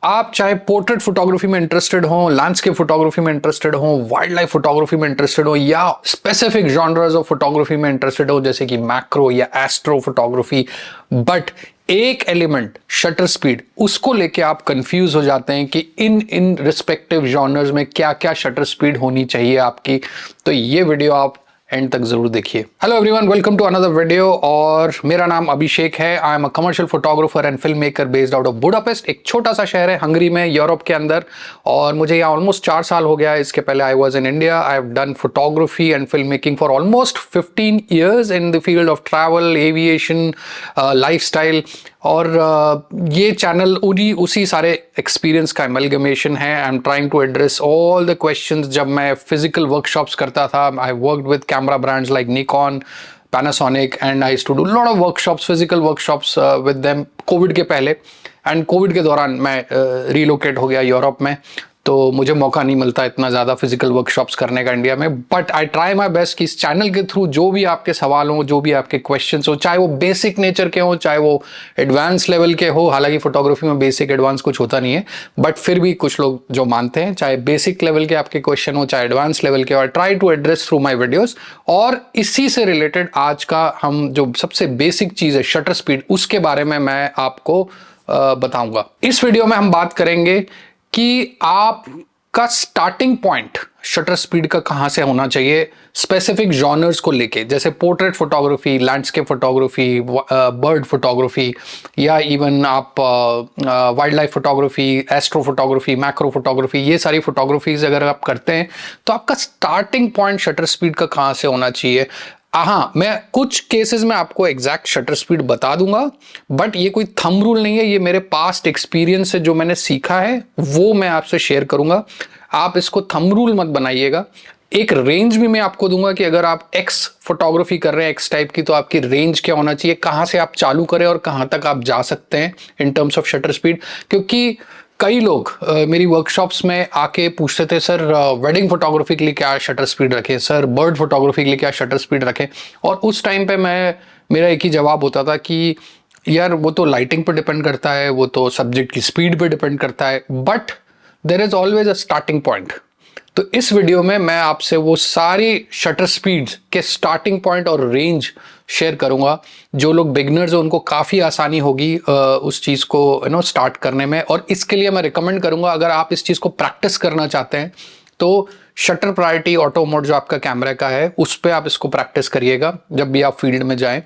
आप चाहे portrait photography में इंटरेस्टेड हो, लैंडस्केप फोटोग्राफी में इंटरेस्टेड हो, वाइल्ड लाइफ फोटोग्राफी में इंटरेस्टेड हो, या स्पेसिफिक जॉनर्स ऑफ फोटोग्राफी में इंटरेस्टेड हो जैसे कि मैक्रो या एस्ट्रो फोटोग्राफी, बट एक एलिमेंट शटर स्पीड, उसको लेके आप कंफ्यूज हो जाते हैं कि इन इन रिस्पेक्टिव जॉनर्स में क्या क्या शटर स्पीड होनी चाहिए आपकी, तो ये वीडियो आप एंड तक जरूर देखिए। Hello everyone, welcome to another video. और मेरा नाम अभिषेक है। I am a commercial photographer and film maker based out of Budapest, एक छोटा सा शहर है हंगरी में, यूरोप के अंदर। और मुझे यहाँ ऑलमोस्ट 4 साल हो गया है। इसके पहले I was in India. I have done photography and film making for almost 15 years in the field of travel, aviation, lifestyle. और ये चैनल उसी सारे एक्सपीरियंस का एमलगमेशन है। I am trying to address all the questions. जब मैं physical workshops करता था, I worked with camera brands like Nikon, Panasonic, and I used to do lot of workshops, physical workshops with them Covid के पहले। And Covid के दौरान मैं relocate हो गया यूरोप में, तो मुझे मौका नहीं मिलता इतना ज़्यादा फिजिकल वर्कशॉप्स करने का इंडिया में। But I try my best कि इस चैनल के थ्रू जो भी आपके सवाल हो, जो भी आपके क्वेश्चंस हो, चाहे वो बेसिक नेचर के हो, चाहे वो एडवांस लेवल के हो, हालांकि फोटोग्राफी में बेसिक एडवांस कुछ होता नहीं है, बट फिर भी कुछ लोग जो मानते हैं, चाहे बेसिक लेवल के आपके क्वेश्चन हो, चाहे एडवांस लेवल के, और try to address through my videos. और इसी से रिलेटेड आज का हम जो सबसे बेसिक चीज़ है शटर स्पीड, उसके बारे में मैं आपको बताऊंगा। इस वीडियो में हम बात करेंगे कि आपका स्टार्टिंग पॉइंट शटर स्पीड का कहां से होना चाहिए स्पेसिफिक जॉनर्स को लेके, जैसे portrait photography, landscape photography, bird photography, या इवन आप wild life photography, astro photography, macro photography, ये सारी फोटोग्राफीज अगर आप करते हैं तो आपका स्टार्टिंग पॉइंट शटर स्पीड का कहां से होना चाहिए। हाँ, मैं कुछ केसेस में आपको एग्जैक्ट शटर स्पीड बता दूंगा, बट ये कोई थंब रूल नहीं है। ये मेरे पास्ट एक्सपीरियंस से जो मैंने सीखा है वो मैं आपसे शेयर करूंगा। आप इसको थंब रूल मत बनाइएगा। एक रेंज भी मैं आपको दूंगा कि अगर आप एक्स फोटोग्राफी कर रहे हैं, एक्स टाइप की, तो आपकी रेंज क्या होना चाहिए, कहां से आप चालू करें और कहां तक आप जा सकते हैं in terms of shutter speed. क्योंकि कई लोग मेरी वर्कशॉप्स में आके पूछते थे, सर वेडिंग फोटोग्राफी के लिए क्या शटर स्पीड रखें, सर बर्ड फोटोग्राफी के लिए क्या शटर स्पीड रखें। और उस टाइम पे मेरा एक ही जवाब होता था कि यार वो तो लाइटिंग पे डिपेंड करता है, वो तो सब्जेक्ट की स्पीड पे डिपेंड करता है, but there is always a starting point. तो इस वीडियो में मैं आपसे वो सारी शटर स्पीड्स के स्टार्टिंग पॉइंट और रेंज शेयर करूंगा। जो लोग बिगनर्स हैं उनको काफ़ी आसानी होगी उस चीज़ को स्टार्ट करने में। और इसके लिए मैं रिकमेंड करूंगा, अगर आप इस चीज़ को प्रैक्टिस करना चाहते हैं तो शटर प्रायोरिटी ऑटो मोड जो आपका कैमरा का है, उस पर आप इसको प्रैक्टिस करिएगा। जब भी आप फील्ड में जाएं,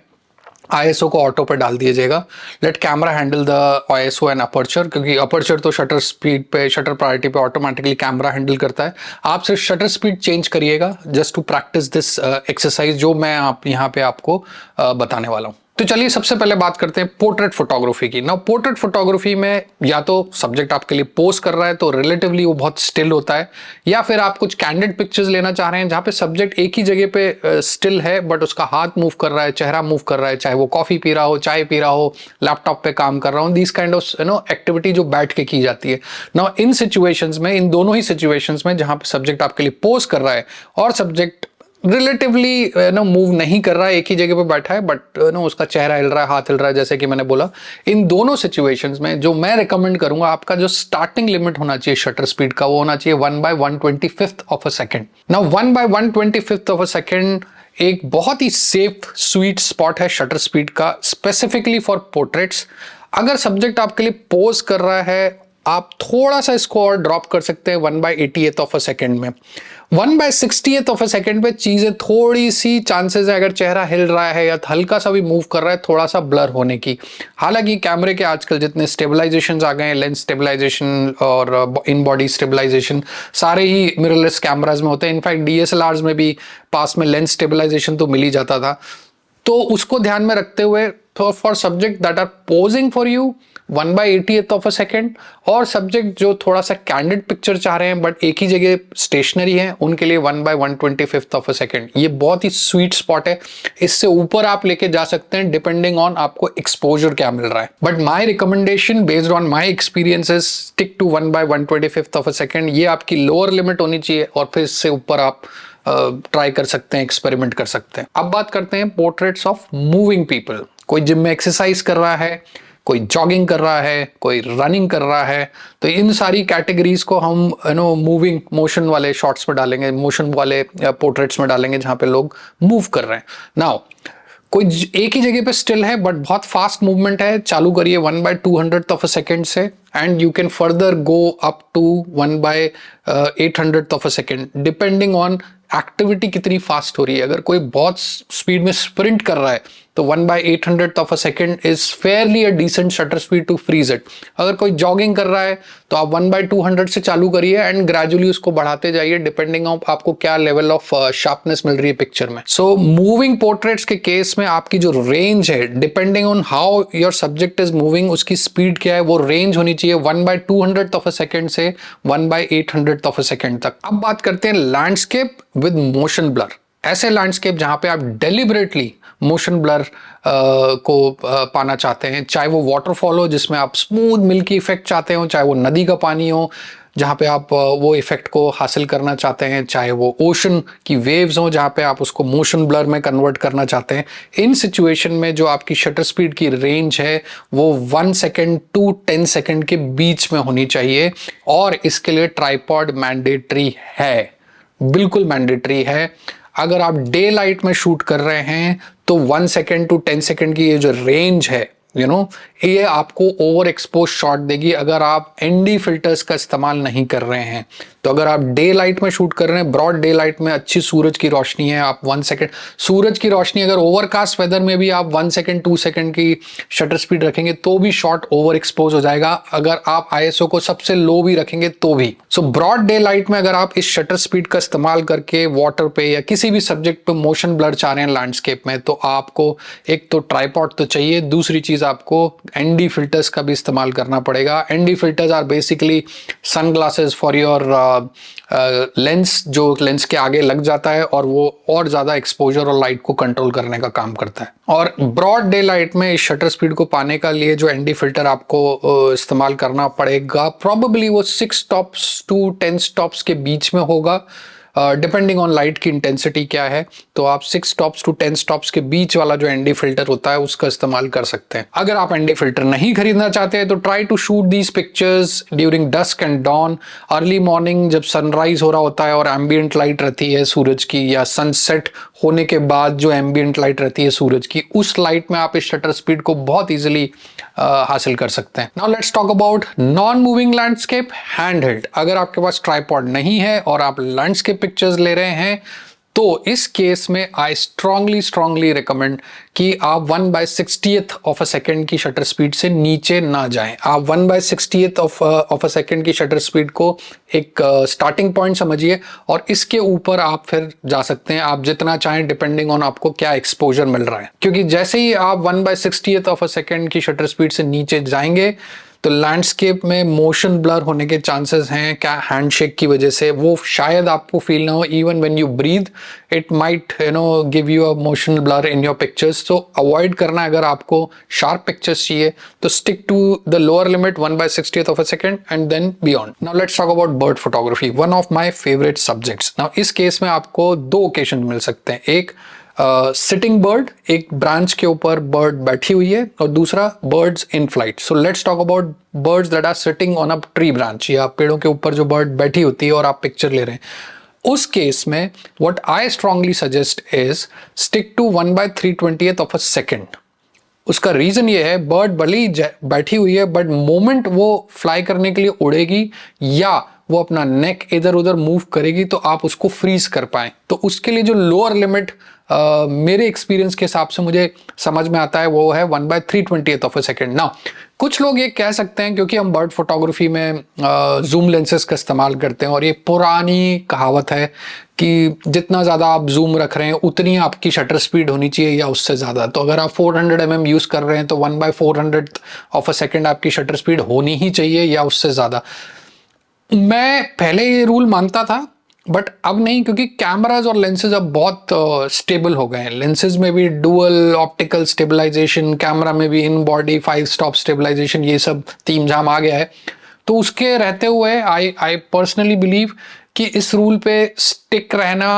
आईएसओ को ऑटो पे डाल दीजिएगा। Let camera handle the ISO and aperture, क्योंकि अपर्चर तो शटर स्पीड पे, शटर प्रायोरिटी पे ऑटोमेटिकली कैमरा हैंडल करता है। आप सिर्फ शटर स्पीड चेंज करिएगा just to practice this exercise जो मैं आप यहाँ पे आपको बताने वाला हूँ। तो चलिए सबसे पहले बात करते हैं पोर्ट्रेट फोटोग्राफी की। ना, पोर्ट्रेट फोटोग्राफी में या तो सब्जेक्ट आपके लिए पोज कर रहा है तो रिलेटिवली वो बहुत स्टिल होता है, या फिर आप कुछ कैंडिड पिक्चर्स लेना चाह रहे हैं जहां पे सब्जेक्ट एक ही जगह पे स्टिल है, बट उसका हाथ मूव कर रहा है, चेहरा मूव कर रहा है, चाहे वो कॉफी पी रहा हो, चाय पी रहा हो, लैपटॉप पे काम कर रहा हो, दिस काइंड ऑफ एक्टिविटी जो बैठ के की जाती है। ना, इन सिचुएशंस में, इन दोनों ही सिचुएशंस में जहां पे सब्जेक्ट आपके लिए पोज कर रहा है और सब्जेक्ट रिलेटिवली मूव नहीं कर रहा है, एक ही जगह पे बैठा है, बट उसका चेहरा हिल रहा है, हाथ हिल रहा है, जैसे कि मैंने बोला, इन दोनों सिचुएशंस में जो मैं रिकमेंड करूंगा, आपका जो स्टार्टिंग लिमिट होना चाहिए शटर स्पीड का, वो होना चाहिए 1/125th of a second. Now 1/125th of a second एक बहुत ही सेफ स्वीट स्पॉट है शटर स्पीड का, स्पेसिफिकली फॉर पोर्ट्रेट्स। अगर सब्जेक्ट आपके लिए पोज कर रहा है, आप थोड़ा सा इसको और ड्रॉप कर सकते हैं 1/80th ऑफ अ सेकेंड में। 1/60th ऑफ अ सेकेंड पे चीजें थोड़ी सी चांसेस है, अगर चेहरा हिल रहा है या हल्का सा भी मूव कर रहा है, थोड़ा सा ब्लर होने की। हालांकि कैमरे के आजकल जितने स्टेबलाइजेशन आ गए हैं, लेंस स्टेबलाइजेशन और इन बॉडी स्टेबलाइजेशन, सारे ही मिररलेस कैमराज में होते हैं। इनफैक्ट डीएसएलआर्स में भी पास में लेंस स्टेबलाइजेशन तो मिल ही जाता था। तो उसको ध्यान में रखते हुए, for subject that are posing for you, 1/80th of a second, और सब्जेक्ट जो थोड़ा सा कैंडिड पिक्चर चाह रहे हैं बट एक ही जगह स्टेशनरी है, उनके लिए 1/125th ऑफ अ सेकेंड। ये बहुत ही स्वीट स्पॉट है। इससे ऊपर आप लेके जा सकते हैं डिपेंडिंग ऑन आपको एक्सपोजर क्या मिल रहा है, but my recommendation based on my experiences, stick to 1/125th of a second. ये आपकी लोअर लिमिट होनी चाहिए, और फिर इससे ऊपर आप ट्राई कर सकते हैं, एक्सपेरिमेंट कर सकते हैं। अब बात करते हैं पोर्ट्रेट्स ऑफ मूविंग पीपल। कोई जिम में एक्सरसाइज कर रहा है, कोई जॉगिंग कर रहा है, कोई रनिंग कर रहा है, तो इन सारी कैटेगरीज को हम मूविंग मोशन वाले शॉट्स में डालेंगे, मोशन वाले पोर्ट्रेट्स में डालेंगे जहां पे लोग मूव कर रहे हैं। नाउ कोई एक ही जगह पे स्टिल है बट बहुत फास्ट मूवमेंट है, चालू करिए 1/200th ऑफ अ सेकेंड से and you can further go up to 1/800th of a second depending on activity कितनी फास्ट हो रही है। अगर कोई बहुत स्पीड में स्प्रिंट कर रहा है तो 1/800th of a second is fairly a decent shutter speed to freeze it. अगर कोई जॉगिंग कर रहा है तो आप 1/200 से चालू करिए एंड ग्रेजुअली उसको बढ़ाते जाइए डिपेंडिंग ऑन आपको क्या लेवल ऑफ शार्पनेस मिल रही है पिक्चर में। सो मूविंग पोर्ट्रेट्स के केस में आपकी जो रेंज है depending on how your subject is moving, उसकी स्पीड क्या है, वो रेंज होनी चाहिए 1/200th ऑफ अ सेकेंड से 1/800th ऑफ अ सेकेंड तक। अब बात करते हैं लैंडस्केप विद मोशन ब्लर। ऐसे लैंडस्केप जहां पे आप डेलिबरेटली मोशन ब्लर को पाना चाहते हैं, चाहे वो वाटरफॉल हो जिसमें आप स्मूथ मिल्की इफेक्ट चाहते हो, चाहे वो नदी का पानी हो जहां पे आप वो इफेक्ट को हासिल करना चाहते हैं, चाहे वो ओशन की वेव्स हो जहां पे आप उसको मोशन ब्लर में कन्वर्ट करना चाहते हैं। इन सिचुएशन में जो आपकी शटर स्पीड की रेंज है वो 1 सेकेंड टू 10 सेकेंड के बीच में होनी चाहिए और इसके लिए ट्राइपॉड मैंडेटरी है, बिल्कुल मैंडेटरी है। अगर आप डे लाइट में शूट कर रहे हैं तो 1 सेकेंड टू 10 सेकेंड की ये जो रेंज है ये आपको ओवर एक्सपोज शॉट देगी अगर आप एनडी फिल्टर्स का इस्तेमाल नहीं कर रहे हैं। तो अगर आप डे लाइट में शूट कर रहे हैं, ब्रॉड डे लाइट में अच्छी सूरज की रोशनी है, आप 1 सेकेंड सूरज की रोशनी, अगर ओवरकास्ट वेदर में भी आप 1 सेकेंड 2 सेकेंड की शटर स्पीड रखेंगे तो भी शॉट ओवर एक्सपोज हो जाएगा। अगर आप आईएसओ को सबसे लो भी रखेंगे तो भी। सो ब्रॉड डे लाइट में अगर आप इस शटर स्पीड का इस्तेमाल करके वाटर पे या किसी भी सब्जेक्ट पे मोशन ब्लर चाह रहे हैं लैंडस्केप में, तो आपको एक तो ट्राइपॉड तो चाहिए, दूसरी चीज आपको एनडी फिल्टर्स का भी इस्तेमाल करना पड़ेगा। ND filters are basically sunglasses for your lens, जो लेंस के आगे लग जाता है और वो और ज्यादा एक्सपोजर और लाइट को कंट्रोल करने का काम करता है। और ब्रॉड डे लाइट में इस शटर स्पीड को पाने का लिए जो एनडी फिल्टर आपको इस्तेमाल करना पड़ेगा प्रॉबेबली वो 6 स्टॉप्स टू 10 स्टॉप्स के बीच में होगा, डिपेंडिंग ऑन लाइट की इंटेंसिटी क्या है। तो आप 6 स्टॉप्स टू 10 स्टॉप्स के बीच वाला जो एनडी फिल्टर होता है उसका इस्तेमाल कर सकते हैं। अगर आप एनडी फिल्टर नहीं खरीदना चाहते हैं तो try to shoot these pictures during dusk and dawn, early morning जब सनराइज हो रहा होता है और एम्बियंट लाइट रहती है सूरज की, या सनसेट होने के बाद जो एम्बियंट लाइट रहती है सूरज की, उस लाइट में आप इस शटर स्पीड को बहुत इजीली हासिल कर सकते हैं। Now let's talk about non moving landscape hand held. अगर आपके पास ट्राइपॉड नहीं है और आप लैंडस्केप पिक्चर्स ले रहे हैं तो इस केस में आई स्ट्रांगली रिकमेंड कि आप 1/60th ऑफ अ सेकेंड की शटर स्पीड से नीचे ना जाएं। आप 1/60th ऑफ अ सेकेंड की शटर स्पीड को एक स्टार्टिंग पॉइंट समझिए और इसके ऊपर आप फिर जा सकते हैं, आप जितना चाहें डिपेंडिंग ऑन आपको क्या एक्सपोजर मिल रहा है। क्योंकि जैसे ही आप 1/60th ऑफ अ सेकेंड की शटर स्पीड से नीचे जाएंगे तो लैंडस्केप में मोशन ब्लर होने के चांसेस हैं, क्या हैंडशेक की वजह से, वो शायद आपको फील ना हो। Even when you breathe it might give you a motion blur in your pictures. तो अवॉइड करना है। अगर आपको शार्प पिक्चर्स चाहिए तो stick to the lower limit 1/60th of a second and then beyond. Now let's talk about bird photography, one of my favourite subjects. Now इस case में आपको 2 ओकेजन मिल सकते हैं, एक सिटिंग बर्ड, एक ब्रांच के ऊपर बर्ड बैठी हुई है, और दूसरा birds in flight. So let's talk about birds that are sitting on a tree branch, या पेड़ों के ऊपर जो बर्ड बैठी होती है और आप पिक्चर ले रहे हैं। उस केस में what I strongly suggest is stick to 1/320th of a second. उसका रीजन ये है, बर्ड भले ही बैठी हुई है बट मोमेंट वो फ्लाई करने के लिए उड़ेगी या वो अपना नेक इधर उधर मूव करेगी तो आप उसको फ्रीज कर पाए। तो उसके लिए जो लोअर लिमिट मेरे एक्सपीरियंस के हिसाब से मुझे समझ में आता है वो है 1/320th ऑफ अ सेकेंड। ना कुछ लोग ये कह सकते हैं क्योंकि हम बर्ड फोटोग्राफी में जूम लेंसेज का इस्तेमाल करते हैं और ये पुरानी कहावत है कि जितना ज़्यादा आप जूम रख रहे हैं उतनी आपकी शटर स्पीड होनी चाहिए या उससे ज़्यादा। तो अगर आप 400 mm यूज़ कर रहे हैं तो 1/400th ऑफ अ सेकेंड आपकी शटर स्पीड होनी ही चाहिए या उससे ज़्यादा। मैं पहले ये रूल मानता था बट अब नहीं, क्योंकि कैमराज और लेंसेज अब बहुत स्टेबल हो गए हैं। लेंसेज में भी डुअल ऑप्टिकल स्टेबलाइजेशन, कैमरा में भी इन बॉडी 5 स्टॉप स्टेबलाइजेशन, ये सब तीन जाम आ गया है। तो उसके रहते हुए आई पर्सनली बिलीव कि इस रूल पे स्टिक रहना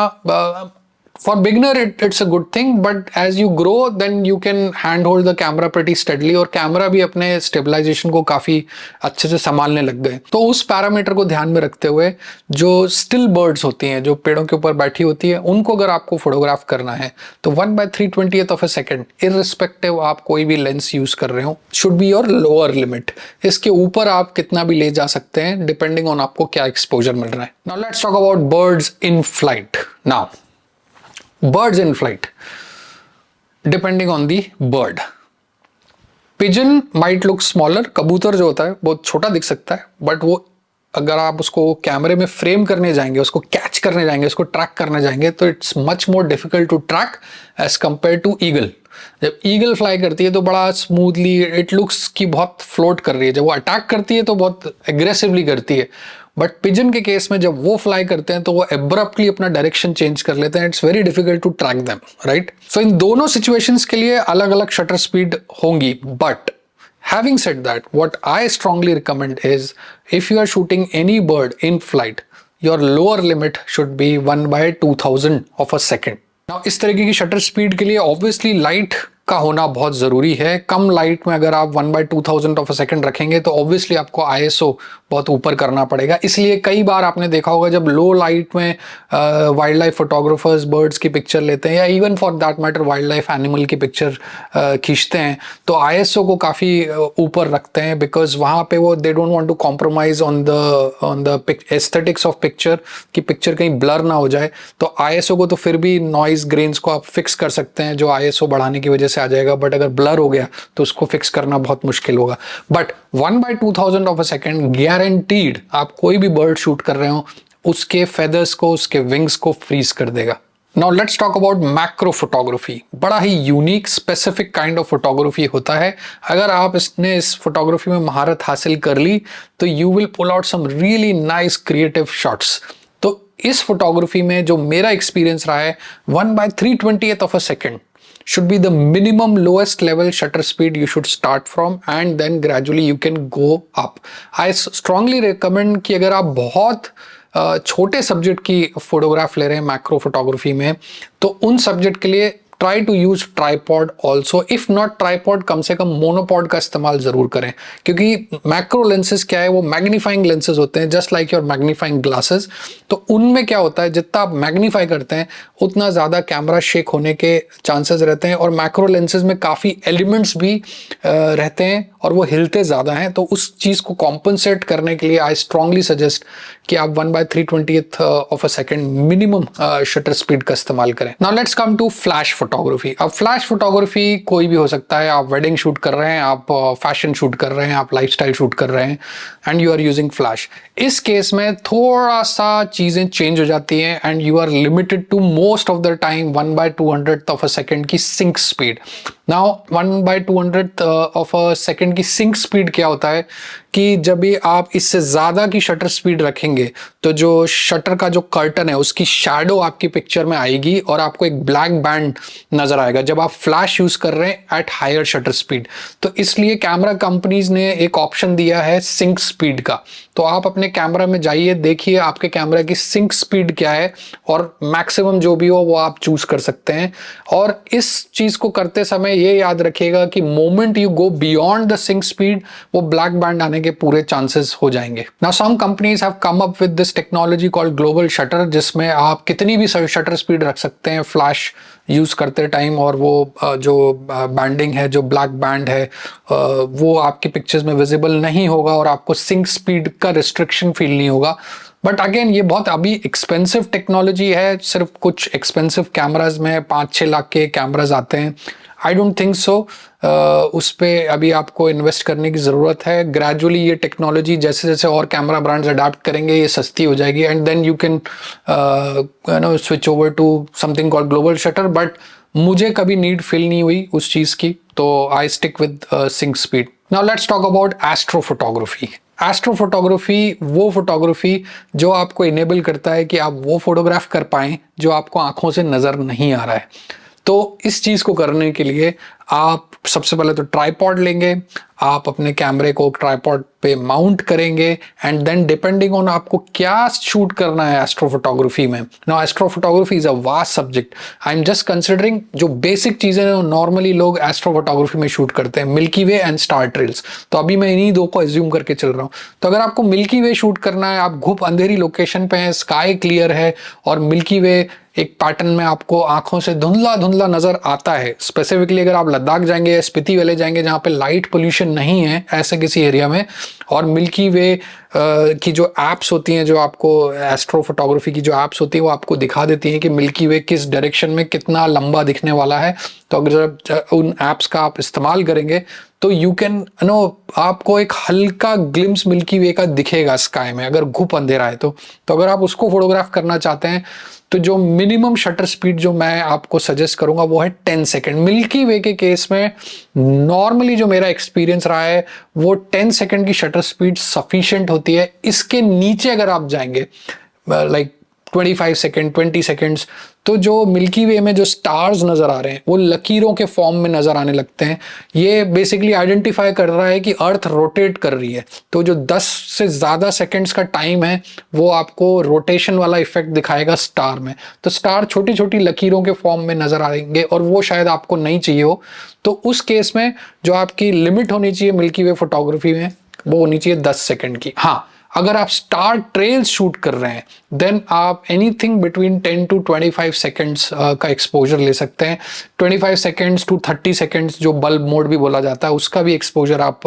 For beginner it's a good thing, but as you grow then you can handhold the camera pretty steadily, और कैमरा भी अपने स्टेबलाइजेशन को काफ़ी अच्छे से संभालने लग गए। तो उस पैरामीटर को ध्यान में रखते हुए जो स्टिल बर्ड्स होती हैं, जो पेड़ों के ऊपर बैठी होती है, उनको अगर आपको फोटोग्राफ करना है तो 1/320th of a second irrespective आप कोई भी लेंस यूज कर रहे हो should be your lower limit. इसके ऊपर आप कितना भी ले जा सकते हैं डिपेंडिंग ऑन आपको क्या एक्सपोजर मिल रहा है। Now let's talk about birds in flight. Now birds in flight, depending on the bird. Pigeon might look smaller, कबूतर जो होता है बहुत छोटा दिख सकता है, बट वो अगर आप उसको कैमरे में फ्रेम करने जाएंगे, उसको कैच करने जाएंगे, उसको ट्रैक करने जाएंगे तो it's much more difficult to track as compare to eagle. जब ईगल फ्लाई करती है तो बड़ा स्मूथली इट लुक्स की बहुत फ्लोट कर रही है, जब वो अटैक करती है तो बहुत एग्रेसिवली करती है। बट पिजन के केस में जब वो फ्लाई करते हैं तो वो एब्रप्टली अपना डायरेक्शन चेंज कर लेते हैं। It's very difficult to track them, right? So इन दोनों सिचुएशंस के लिए अलग अलग शटर स्पीड होंगी। But having said that, what I strongly recommend is if you are shooting any bird in flight, your lower limit should be 1/2000 of a second. Now इस तरीके की शटर स्पीड के लिए ऑब्वियसली लाइट का होना बहुत ज़रूरी है। कम लाइट में अगर आप 1/2000 ऑफ अ सेकेंड रखेंगे तो ऑब्वियसली आपको ISO बहुत ऊपर करना पड़ेगा। इसलिए कई बार आपने देखा होगा जब लो लाइट में वाइल्ड लाइफ फोटोग्राफर्स बर्ड्स की पिक्चर लेते हैं या even for that matter wild life animal की पिक्चर खींचते हैं तो ISO को काफ़ी ऊपर रखते हैं, बिकॉज वहाँ पे वो they don't want to compromise on the aesthetics of picture कि पिक्चर कहीं ब्लर ना हो जाए। तो ISO को तो फिर भी नॉइज ग्रेन्स को आप फिक्स कर सकते हैं जो ISO बढ़ाने की वजह से आ जाएगा, बट अगर ब्लर हो गया तो उसको फिक्स करना बहुत मुश्किल होगा। But 1/2000 of a second guaranteed आप कोई भी बर्ड शूट कर रहे हो उसके फेदर्स को, उसके विंग्स को फ्रीज कर देगा। Now let's talk about macro photography. बड़ा ही unique specific kind of photography होता है। अगर आप इस फोटोग्राफी में महारत हासिल कर ली तो you will pull out some really nice creative shots. तो इस फोटोग्राफी में जो मेरा एक्सपीरियंस रहा है 1/320th of a second should be the minimum lowest level shutter speed you should start from and then gradually you can go up. I strongly recommend कि अगर आप बहुत छोटे सब्जेक्ट की फोटोग्राफ ले रहे हैं मैक्रो फोटोग्राफी में तो उन सब्जेक्ट के लिए try to use tripod also. If not tripod कम से कम मोनोपॉड का इस्तेमाल जरूर करें, क्योंकि मैक्रो लेंसेज क्या है वो मैग्नीफाइंग लेंसेज होते हैं just like your magnifying glasses. तो उनमें क्या होता है जितना आप मैग्नीफाई करते हैं उतना ज़्यादा कैमरा शेक होने के चांसेस रहते हैं, और मैक्रो लेंसेज में काफ़ी एलिमेंट्स भी रहते हैं और वो हिलते ज़्यादा हैं। तो उस चीज़ को कॉम्पनसेट करने के लिए आई स्ट्रांगली सजेस्ट कि आप 1/320th of a second minimum shutter speed का इस्तेमाल करें। Now let's come to flash photography. अब फ्लैश फोटोग्राफी कोई भी हो सकता है। आप वेडिंग शूट कर रहे हैं, आप फैशन शूट कर रहे हैं, आप लाइफस्टाइल शूट कर रहे हैं and you are using flash. इस केस में थोड़ा सा चीज़ें चेंज हो जाती हैं and you are limited to most of the time 1/200th of a second की sync speed. Now 1/200th of a second की सिंक स्पीड क्या होता है कि जब भी आप इससे ज़्यादा की शटर स्पीड रखेंगे तो जो शटर का जो कर्टन है उसकी शैडो आपकी पिक्चर में आएगी और आपको एक ब्लैक बैंड नज़र आएगा जब आप फ्लैश यूज़ कर रहे हैं एट हायर शटर स्पीड। तो इसलिए कैमरा कंपनीज ने एक ऑप्शन दिया है सिंक स्पीड का। तो आप अपने कैमरा में जाइए, देखिए आपके कैमरा की सिंक स्पीड क्या है और मैक्सिमम जो भी हो वो आप चूज़ कर सकते हैं। और इस चीज़ को करते समय ये याद रखिएगा कि moment you go beyond the sync speed वो ब्लैक बैंड आने के पूरे चांसेस हो जाएंगे। Now some companies have come up with this technology called global shutter, जिसमें आप कितनी भी शटर स्पीड रख सकते हैं फ्लैश यूज करते टाइम, और वो जो बैंडिंग है, जो ब्लैक बैंड है, वो आपकी पिक्चर्स में विजिबल नहीं होगा और आपको सिंक स्पीड का रिस्ट्रिक्शन फील नहीं होगा। बट अगेन ये बहुत अभी एक्सपेंसिव टेक्नोलॉजी है। सिर्फ कुछ एक्सपेंसिव कैमराज में 5-6 लाख के कैमराज आते हैं। आई डोंट थिंक सो उस पर अभी आपको इन्वेस्ट करने की ज़रूरत है। ग्रेजुअली ये टेक्नोलॉजी जैसे जैसे और कैमरा ब्रांड्स अडाप्ट करेंगे ये सस्ती हो जाएगी and then you can switch over to something called global shutter. But मुझे कभी नीड फील नहीं हुई उस चीज़ की, तो I stick with sink speed. Now let's talk about astro photography. Astro photography वो फोटोग्राफी जो आपको इनेबल करता है कि आप वो फोटोग्राफ कर पाएँ जो आपको आंखों से नज़र नहीं आ रहा है। तो इस चीज को करने के लिए आप सबसे पहले तो ट्राइपॉड लेंगे, आप अपने कैमरे को ट्राइपॉड पे माउंट करेंगे एंड देन डिपेंडिंग ऑन आपको क्या शूट करना है एस्ट्रोफोटोग्राफी में। Now astrophotography is a vast subject, I am just considering जो बेसिक चीजें नॉर्मली लोग एस्ट्रोफोटोग्राफी में शूट करते हैं, milky way and star trails. तो अभी मैं इन्हीं दो को एज्यूम करके चल रहा हूं। तो अगर आपको मिल्की वे शूट करना है, आप घुप अंधेरी लोकेशन पे हैं, स्काई क्लियर है और मिल्की वे एक पैटर्न में आपको आंखों से धुंधला धुंधला नजर आता है, स्पेसिफिकली अगर आप लद्दाख जाएंगे या स्पीति वाले जाएंगे जहां पे लाइट पोल्यूशन नहीं है ऐसे किसी एरिया में, और मिल्की वे की जो एप्स होती हैं, जो आपको एस्ट्रो फोटोग्राफी की जो एप्स होती है वो आपको दिखा देती हैं कि मिल्की वे किस डायरेक्शन में कितना लंबा दिखने वाला है। तो अगर उन एप्स का आप इस्तेमाल करेंगे तो यू कैन नो आपको एक हल्का ग्लिम्स मिल्की वे का दिखेगा स्काई में, अगर घुप अंधेरा है तो अगर आप उसको फोटोग्राफ करना चाहते हैं तो जो मिनिमम शटर स्पीड जो मैं आपको सजेस्ट करूंगा वो है 10 सेकेंड। मिल्की वे के केस में नॉर्मली जो मेरा एक्सपीरियंस रहा है वो 10 सेकेंड की शटर स्पीड सफिशिएंट होती है। इसके नीचे अगर आप जाएंगे लाइक 25 सेकेंड 20 सेकेंड्स, तो जो मिल्की वे में जो स्टार्स नजर आ रहे हैं वो लकीरों के फॉर्म में नजर आने लगते हैं। ये बेसिकली आइडेंटिफाई कर रहा है कि अर्थ रोटेट कर रही है। तो जो 10 से ज्यादा सेकेंड्स का टाइम है वो आपको रोटेशन वाला इफेक्ट दिखाएगा स्टार में। तो स्टार छोटी छोटी लकीरों के फॉर्म में नजर आएंगे और वो शायद आपको नहीं चाहिए हो। तो उस केस में जो आपकी लिमिट होनी चाहिए मिल्की वे फोटोग्राफी में वो होनी चाहिए 10 सेकेंड की। हाँ, अगर आप स्टार ट्रेल्स शूट कर रहे हैं देन आप एनीथिंग बिटवीन 10 टू 25 सेकेंड्स का एक्सपोजर ले सकते हैं। 25 सेकेंड्स टू 30 सेकेंड्स जो बल्ब मोड भी बोला जाता है उसका भी एक्सपोजर आप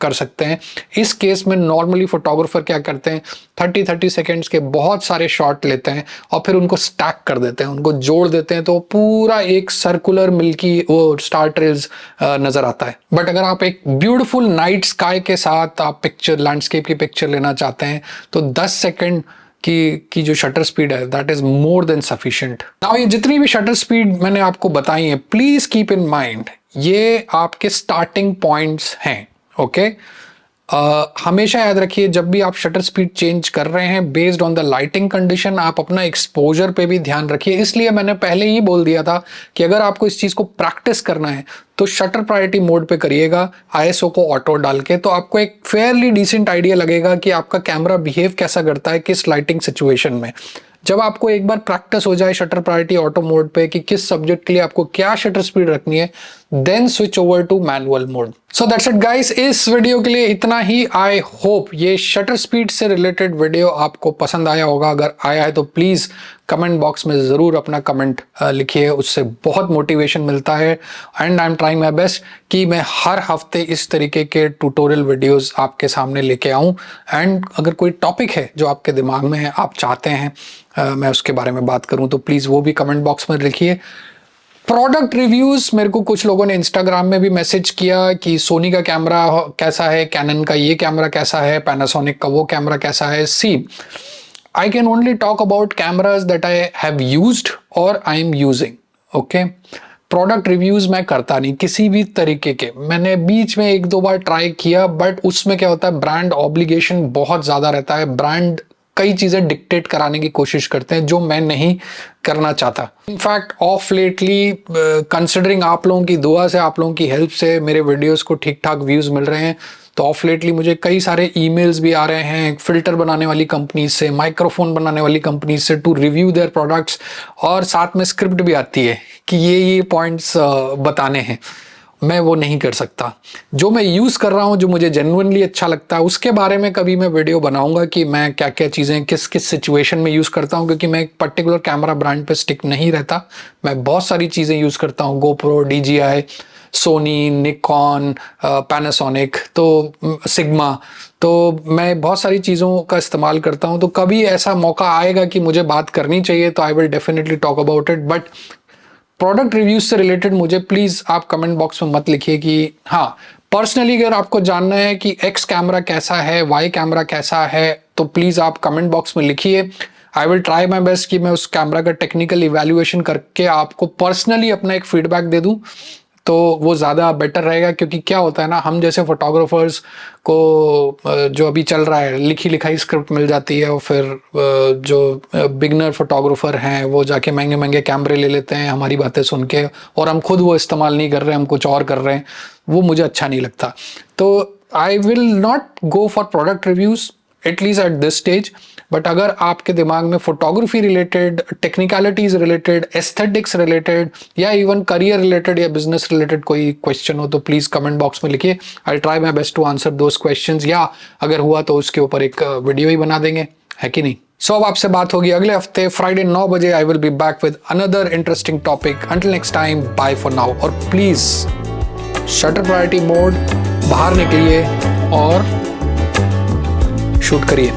कर सकते हैं। इस केस में नॉर्मली फोटोग्राफर क्या करते हैं 30 सेकेंड्स के बहुत सारे शॉट लेते हैं और फिर उनको स्टैक कर देते हैं, उनको जोड़ देते हैं, तो पूरा एक सर्कुलर मिल्की वो स्टार ट्रेल्स नजर आता है। बट अगर आप एक ब्यूटीफुल नाइट स्काई के साथ आप पिक्चर लैंडस्केप की पिक्चर लेना चाहते हैं तो 10 सेकेंड की जो शटर स्पीड है that is more than sufficient. Now ये जितनी भी शटर स्पीड मैंने आपको बताई है प्लीज कीप इन माइंड ये आपके स्टार्टिंग पॉइंट्स हैं, ओके। हमेशा याद रखिए जब भी आप शटर स्पीड चेंज कर रहे हैं based on the lighting condition, आप अपना एक्सपोजर पे भी ध्यान रखिए। इसलिए मैंने पहले ही बोल दिया था कि अगर आपको इस चीज को प्रैक्टिस करना है तो शटर प्रायोरिटी मोड पे करिएगा आईएसओ को ऑटो डाल के, तो आपको एक फेयरली डिसेंट आइडिया लगेगा कि आपका कैमरा बिहेव कैसा करता है किस लाइटिंग सिचुएशन में। जब आपको एक बार प्रैक्टिस हो जाए शटर प्रायोरिटी ऑटो मोड पे कि किस सब्जेक्ट के लिए आपको क्या शटर स्पीड रखनी है, then switch over to manual mode. So that's it guys, इस वीडियो के लिए इतना ही। आई होप ये शटर स्पीड से रिलेटेड वीडियो आपको पसंद आया होगा। अगर आया है तो प्लीज कमेंट बॉक्स में जरूर अपना कमेंट लिखिए, उससे बहुत मोटिवेशन मिलता है। And I am trying my best कि मैं हर हफ्ते इस तरीके के ट्यूटोरियल वीडियोस आपके सामने लेके आऊं। एंड अगर कोई टॉपिक है जो आपके दिमाग में है, आप चाहते हैं मैं उसके बारे में बात करूं, तो प्लीज वो भी कमेंट बॉक्स में लिखिए। प्रोडक्ट रिव्यूज मेरे को कुछ लोगों ने इंस्टाग्राम में भी मैसेज किया कि सोनी का कैमरा कैसा है, कैनन का ये कैमरा कैसा है, पैनासोनिक का वो कैमरा कैसा है। सी, I can only talk about cameras that I have used or I am using, okay? Product reviews मैं करता नहीं किसी भी तरीके के। मैंने बीच में एक दो बार ट्राई किया बट उसमें क्या होता है ब्रांड ऑब्लिगेशन बहुत ज्यादा रहता है। ब्रांड कई चीजें डिक्टेट कराने की कोशिश करते हैं जो मैं नहीं करना चाहता। इनफैक्ट ऑफ लेटली कंसिडरिंग आप लोगों की दुआ से, आप लोगों की हेल्प से मेरे वीडियोस को ठीक ठाक व्यूज मिल रहे हैं, तो ऑफ लेटली मुझे कई सारे ईमेल्स भी आ रहे हैं फिल्टर बनाने वाली कंपनीज से, माइक्रोफोन बनाने वाली कंपनीज से टू रिव्यू देयर प्रोडक्ट्स, और साथ में स्क्रिप्ट भी आती है कि ये पॉइंट्स बताने हैं। मैं वो नहीं कर सकता। जो मैं यूज़ कर रहा हूँ, जो मुझे जेन्युइनली अच्छा लगता है, उसके बारे में कभी मैं वीडियो बनाऊंगा कि मैं क्या क्या चीज़ें किस किस सिचुएशन में यूज़ करता हूँ, क्योंकि मैं एक पर्टिकुलर कैमरा ब्रांड पे स्टिक नहीं रहता। मैं बहुत सारी चीज़ें यूज़ करता हूँ, GoPro, DJI, Sony, Nikon, Panasonic, तो सिग्मा, तो मैं बहुत सारी चीज़ों का इस्तेमाल करता हूँ। तो कभी ऐसा मौका आएगा कि मुझे बात करनी चाहिए तो I will definitely talk about it. But product reviews से रिलेटेड मुझे प्लीज आप कमेंट बॉक्स में मत लिखिए कि हाँ, पर्सनली अगर आपको जानना है कि एक्स कैमरा कैसा है, वाई कैमरा कैसा है, तो प्लीज आप कमेंट बॉक्स में लिखिए। I will try my best कि मैं उस कैमरा का टेक्निकल इवैल्यूएशन करके आपको पर्सनली अपना एक फीडबैक दे दूं। तो वो ज़्यादा बेटर रहेगा, क्योंकि क्या होता है ना, हम जैसे फोटोग्राफर्स को जो अभी चल रहा है लिखी लिखाई स्क्रिप्ट मिल जाती है, और फिर जो बिगनर फोटोग्राफर हैं वो जाके महंगे महंगे कैमरे ले लेते हैं हमारी बातें सुन के, और हम खुद वो इस्तेमाल नहीं कर रहे हैं, हम कुछ और कर रहे हैं, वो मुझे अच्छा नहीं लगता। तो I will not go for product reviews at least at this stage. But अगर आपके दिमाग में photography related, technicalities related, aesthetics related, या इवन करियर रिलेटेड या बिजनेस रिलेटेड कोई क्वेश्चन हो तो प्लीज कमेंट बॉक्स में लिखिए। I try my best to answer those questions, या अगर हुआ तो उसके ऊपर एक वीडियो ही बना देंगे, है कि नहीं। सो अब आपसे बात होगी अगले हफ्ते फ्राइडे 9 बजे। I will be back with another interesting topic. Until next time, bye for now. और प्लीज शटर प्रायोरिटी मोड बाहर निकलिए और शूट करिए।